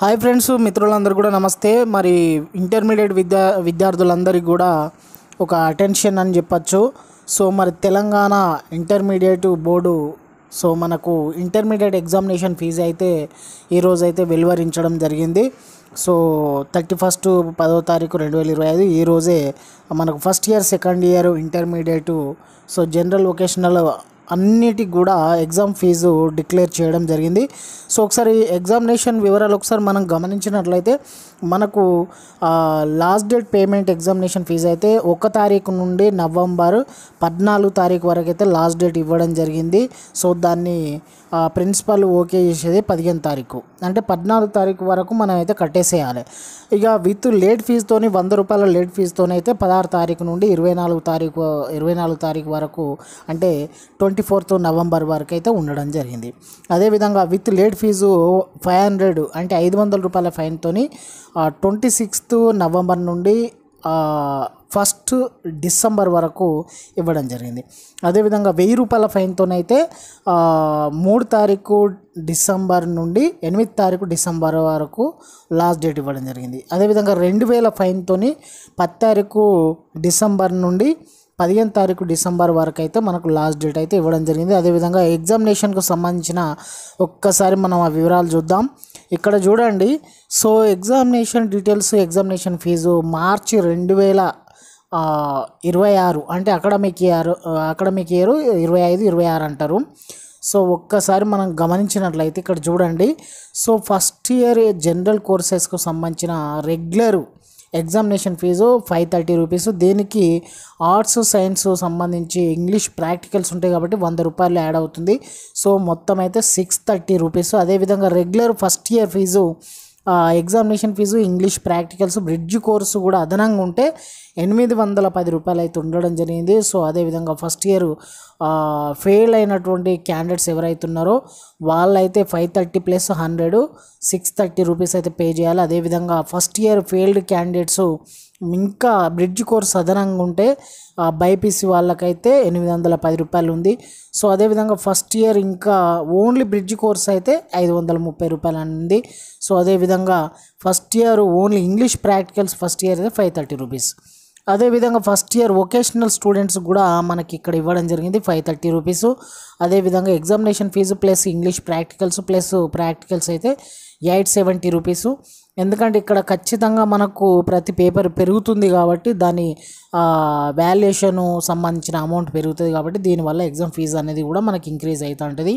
Hi friends, మిత్రులందరూ కూడా నమస్తే. మరి ఇంటర్మీడియట్ విద్యార్థులందరికీ కూడా ఒక అటెన్షన్ అని చెప్పచ్చు. సో మరి తెలంగాణ ఇంటర్మీడియట్ బోర్డు మనకు ఇంటర్మీడియట్ ఎగ్జామినేషన్ ఫీజు అయితే ఈరోజు అయితే వెలువరించడం జరిగింది. సో 31 10వ తారీఖు 2025 ఈరోజే మనకు first year second year intermediate general vocational అన్నిటికి కూడా ఎగ్జామ్ ఫీజు డిక్లేర్ చేయడం జరిగింది. సో ఒకసారి ఎగ్జామినేషన్ వివరాలు ఒకసారి మనం గమనించినట్లయితే మనకు last date payment examination fee అయితే 1 తారీఖు నుండి నవంబర్ 14 తారీఖు వరకు అయితే లాస్ట్ డేట్ ఇవ్వడం జరిగింది. సో దాన్ని ప్రిన్సిపల్ ఓకే చేసేది 15 తారీఖు, అంటే 14 తారీఖు వరకు మనం అయితే కట్టేసేయాలి. ఇక విత్ లేట్ ఫీజుతోని 100 రూపాయల లేట్ ఫీజుతోని అయితే 16 తారీఖు నుండి 24 తారీఖు వరకు, అంటే 24th నవంబర్ వరకు అయితే ఉండడం జరిగింది. అదేవిధంగా విత్ లేట్ ఫీజు 500, అంటే 500 రూపాయల ఫైన్తోని 26th నవంబర్ నుండి 1st డిసెంబర్ వరకు ఇవ్వడం జరిగింది. అదేవిధంగా 1000 రూపాయల ఫైన్తోనైతే 3 తారీఖు డిసెంబర్ నుండి 8 తారీఖు డిసెంబర్ వరకు లాస్ట్ డేట్ ఇవ్వడం జరిగింది. అదేవిధంగా 2000 ఫైన్తోని 10 తారీఖు డిసెంబర్ నుండి 15 తారీఖు డిసెంబర్ వరకు అయితే మనకు లాస్ట్ డేట్ అయితే ఇవ్వడం జరిగింది. అదేవిధంగా ఎగ్జామినేషన్కు సంబంధించిన ఒక్కసారి మనం ఆ వివరాలు చూద్దాం. ఇక్కడ చూడండి. So examination details, examination fee March 2026, అంటే అకాడమిక్ ఇయర్ 25-26 అంటారు. సో ఒక్కసారి మనం గమనించినట్లయితే ఇక్కడ చూడండి. సో ఫస్ట్ ఇయర్ జనరల్ కోర్సెస్కు సంబంధించిన రెగ్యులర్ ఎగ్జామినేషన్ ఫీజు 530 రూపీస్. దీనికి ఆర్ట్స్ సైన్స్ సంబంధించి ఇంగ్లీష్ ప్రాక్టికల్స్ ఉంటాయి కాబట్టి 100 రూపాయలు యాడ్ అవుతుంది. సో మొత్తం అయితే 630 రూపీస్. అదేవిధంగా regular first year fee, examination fee, English practicals, bridge course కూడా అదనంగా ఉంటే 810 రూపాయలు అయితే ఉండడం జరిగింది. సో అదేవిధంగా ఫస్ట్ ఇయర్ ఫెయిల్ అయినటువంటి క్యాండిడేట్స్ ఎవరైతే ఉన్నారో వాళ్ళైతే 530 + 100 630 రూపీస్ అయితే పే చేయాలి. అదేవిధంగా ఫస్ట్ ఇయర్ ఫెయిల్డ్ క్యాండిడేట్స్ ఇంకా బ్రిడ్జ్ కోర్స్ అదనంగా ఉంటే బైపీసీ వాళ్ళకైతే 810 రూపాయలు ఉంది. సో అదేవిధంగా ఫస్ట్ ఇయర్ ఇంకా ఓన్లీ బ్రిడ్జ్ కోర్స్ అయితే 530 రూపాయలు ఉంది. సో అదేవిధంగా first year only English practicals first year అయితే 530 రూపీస్. అదేవిధంగా ఫస్ట్ ఇయర్ వొకేషనల్ స్టూడెంట్స్ కూడా మనకి ఇక్కడ ఇవ్వడం జరిగింది 530 రూపీస్. అదేవిధంగా examination fee plus English practicals plus practicals అయితే 870 రూపీస్. ఎందుకంటే ఇక్కడ ఖచ్చితంగా మనకు ప్రతి పేపర్ పెరుగుతుంది కాబట్టి దాని వాల్యుయేషను సంబంధించిన అమౌంట్ పెరుగుతుంది కాబట్టి దీనివల్ల ఎగ్జామ్ ఫీజు అనేది కూడా మనకి ఇంక్రీజ్ అవుతూ ఉంటుంది.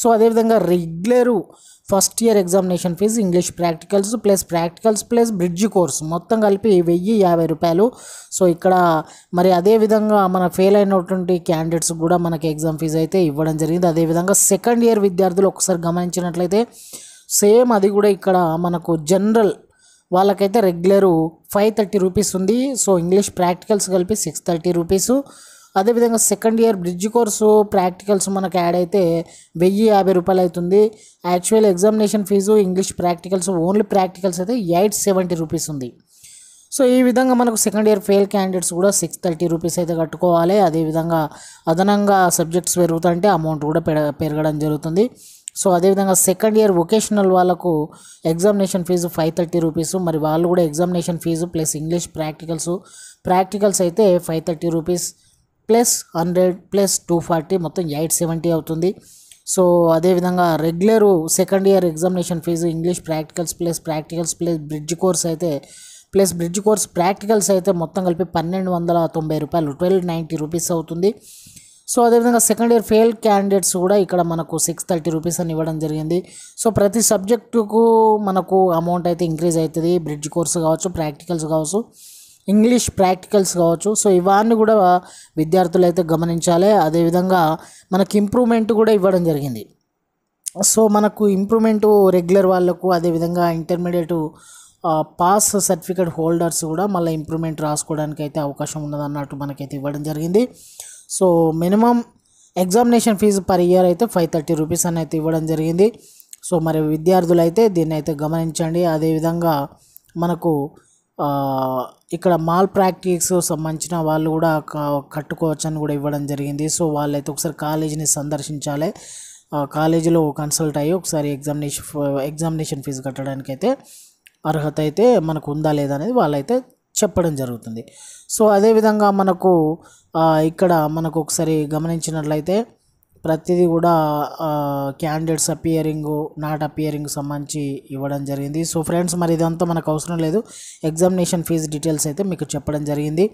సో అదేవిధంగా regular first year examination fee English practicals plus bridge course మొత్తం కలిపి 1050 రూపాయలు. సో ఇక్కడ మరి అదేవిధంగా మన ఫెయిల్ అయినటువంటి క్యాండిడేట్స్ కూడా మనకి ఎగ్జామ్ ఫీజు అయితే ఇవ్వడం జరిగింది. అదేవిధంగా సెకండ్ ఇయర్ విద్యార్థులు ఒకసారి గమనించినట్లయితే సేమ్ అది కూడా ఇక్కడ మనకు జనరల్ వాళ్ళకైతే రెగ్యులరు 530 రూపీస్ ఉంది. సో ఇంగ్లీష్ ప్రాక్టికల్స్ కలిపి 630 రూపీసు. అదేవిధంగా second year bridge course practicals మనకు యాడ్ అయితే 1050 రూపాయలు అవుతుంది. Actual examination fee English practicals only practicals అయితే 870 రూపీస్ ఉంది. సో ఈ విధంగా మనకు సెకండ్ ఇయర్ ఫెయిల్ క్యాండిడేట్స్ కూడా 630 రూపీస్ అయితే కట్టుకోవాలి. అదేవిధంగా అదనంగా సబ్జెక్ట్స్ పెరుగుతుంటే అమౌంట్ కూడా పెరగడం జరుగుతుంది. సో అదేవిధంగా సెకండ్ ఇయర్ వొకేషనల్ వాళ్ళకు ఎగ్జామినేషన్ ఫీజు 530 రూపీస్. మరి వాళ్ళు కూడా examination fee plus English practicals అయితే 530 రూపీస్ ప్లస్ 100 ప్లస్ 240 మొత్తం 870 అవుతుంది. సో అదేవిధంగా regular second year examination fee English practicals plus bridge course practicals అయితే మొత్తం కలిపి 1290 రూపాయలు 1290 రూపీస్ అవుతుంది. సో అదేవిధంగా సెకండ్ ఇయర్ ఫెయిల్ క్యాండిడేట్స్ కూడా ఇక్కడ మనకు 630 రూపీస్ అని ఇవ్వడం జరిగింది. సో ప్రతి సబ్జెక్టుకు మనకు అమౌంట్ అయితే ఇంక్రీజ్ అవుతుంది. బ్రిడ్జ్ కోర్సు కావచ్చు, ప్రాక్టికల్స్ కావచ్చు, ఇంగ్లీష్ ప్రాక్టికల్స్ కావచ్చు. సో ఇవన్నీ కూడా విద్యార్థులు అయితే గమనించాలి. అదేవిధంగా మనకి ఇంప్రూవ్మెంట్ కూడా ఇవ్వడం జరిగింది. సో మనకు ఇంప్రూవ్మెంట్ రెగ్యులర్ వాళ్ళకు, అదేవిధంగా ఇంటర్మీడియట్ పాస్ సర్టిఫికేట్ హోల్డర్స్ కూడా మళ్ళీ ఇంప్రూవ్మెంట్ రాసుకోవడానికి అయితే అవకాశం ఉన్నదన్నట్టు మనకైతే ఇవ్వడం జరిగింది. So minimum examination fee per year అయితే 530 రూపీస్ అని అయితే ఇవ్వడం జరిగింది. సో మరి విద్యార్థులు అయితే దీన్ని అయితే గమనించండి. అదేవిధంగా మనకు ఇక్కడ మాల్ ప్రాక్టీస్ సంబంధించిన వాళ్ళు కూడా కట్టుకోవచ్చని కూడా ఇవ్వడం జరిగింది. సో వాళ్ళైతే ఒకసారి కాలేజీని సందర్శించాలి. కాలేజీలో కన్సల్ట్ అయ్యి ఒకసారి ఎగ్జామినేషన్ ఫీజు కట్టడానికి అయితే అర్హత అయితే మనకు ఉందా లేదా అనేది వాళ్ళైతే చెప్పడం జరుగుతుంది. సో అదేవిధంగా మనకు ఇక్కడ మనకు ఒకసారి గమనించినట్లయితే ప్రతిదీ కూడా క్యాండిడేట్స్ అపియరింగ్ నాట్ అపియరింగ్ సంబంధించి ఇవ్వడం జరిగింది. సో ఫ్రెండ్స్, మరి ఇదంతా మనకు అవసరం లేదు, ఎగ్జామినేషన్ ఫీజు డీటెయిల్స్ అయితే మీకు చెప్పడం జరిగింది.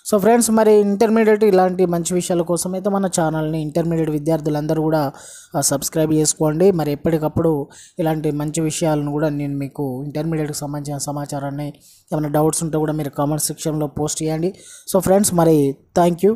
సో ఫ్రెండ్స్, మరి ఇంటర్మీడియట్ ఇలాంటి మంచి విషయాల కోసం అయితే మన ఛానల్ని ఇంటర్మీడియట్ విద్యార్థులందరూ కూడా సబ్స్క్రైబ్ చేసుకోండి. మరి ఎప్పటికప్పుడు ఇలాంటి మంచి విషయాలను కూడా నేను మీకు ఇంటర్మీడియట్కి సంబంధించిన సమాచారాన్ని, ఏమైనా డౌట్స్ ఉంటే కూడా మీరు కామెంట్ సెక్షన్లో పోస్ట్ చేయండి. సో ఫ్రెండ్స్, మరి థ్యాంక్ యూ.